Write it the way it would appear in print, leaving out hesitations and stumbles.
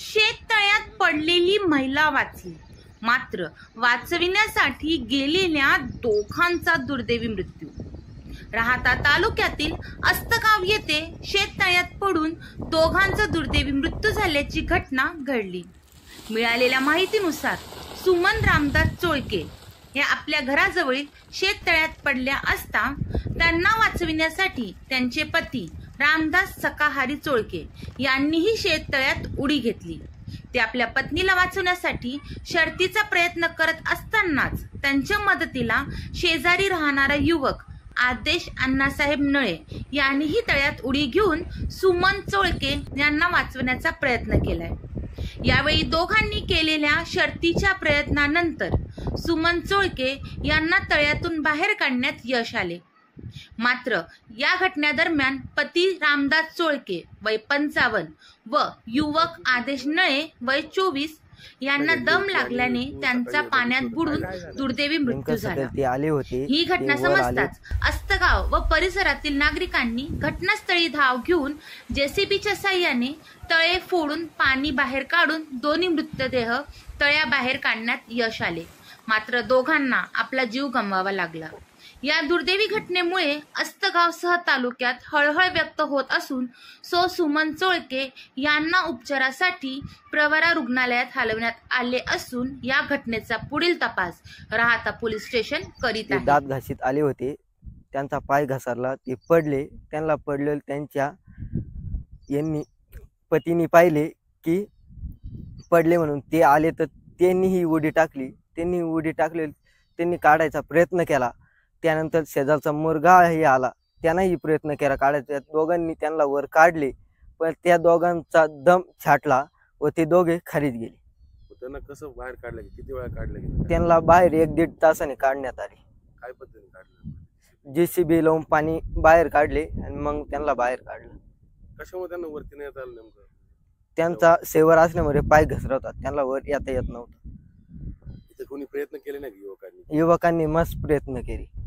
शेततळ्यात पडलेली महिला वाचली, मात्र वाचविण्यासाठी गेलेल्या दोघांचा दुर्दैवी मृत्यू. राहाता तालुक्यातील अस्तगाव येथे शेततळ्यात पडून दोघांचा दुर्दैवी मृत्यू झाल्याची घटना घडली. मिळालेल्या माहितीनुसार सुमन रामदास चोळके हे आपल्या घराजवळील शेततळ्यात पडल्या असता त्यांना वाचविण्यासाठी त्यांचे पती रामदास सकाहारी चोळके यांनीही शेततळ्यात उडी घेतली. ते आपल्या पत्नीला वाचवण्यासाठी शर्थीचा प्रयत्न करत असतानाच त्यांच्या मदतीला शेजारी राहणारा युवक आदेश अण्णासाहेब नळे यांनीही तळ्यात उडी घेऊन सुमन चोळके यांना वाचवण्याचा प्रयत्न केलाय. यावेळी दोघांनी केलेल्या शर्थीच्या प्रयत्नानंतर सुमन चोळके यांना तळ्यातून बाहेर काढण्यात यश आले. मात्र या घटनेदरम्यान पती रामदास चोळके वय 55 व युवक आदेश नळे वय 24 यांना दम लागल्याने त्यांचा पाण्यात बुडून दुर्दैवी मृत्यू झाला. ही घटना समजताच अस्तगाव व परिसरातील नागरिकांनी घटनास्थळी धाव घेऊन जेसीबीच्या साह्याने तळे फोडून पाणी बाहेर काढून दोन्ही मृतदेह तळ्याबाहेर काढण्यात यश आले. मात्र दोघांना आपला जीव गमवावा लागला. या दुर्दैवी घटनेमुळे अस्तगावसह तालुक्यात हळहळ व्यक्त होत असून सुमन चोळके यांना उपचारासाठी प्रवरा रुग्णालयात हलवण्यात आले असून या घटनेचा पुढील तपास राहाता पोलीस स्टेशन करीत आहे. दात घासीत आले होते, त्यांचा पाय घसरला, ते पडले. त्यांना पडले, त्यांच्या यांनी पतीने पाहिले की पडले म्हणून ते आले, तर त्यांनीही उडी टाकली. त्यांनी काढायचा प्रयत्न केला. त्यानंतर शेजारचा मुलगाही आला, त्यानेही प्रयत्न केला काढायचा. दोघांनी त्यांना वर काढले, पण त्या दोघांचा दम छाटला व ते दोघे खालीच गेले. त्यांना कसं बाहेर काढलं, किती वेळा काढलं गेलं? त्यांना बाहेर 1-1.5 तासाने काढण्यात आले. काय पद्धतीने काढलं? जेसीबी लावून पाणी बाहेर काढले आणि मग त्यांना बाहेर काढलं. कशामुळे त्यांना वरती नाही येता आलं नेमकं? त्यांचा सेवर असल्यामुळे पाय घसरवतात, त्यांना वर येता येत नव्हतं. इथे कोणी प्रयत्न केले नाही युवकांनी? युवकांनी मस्त प्रयत्न केले.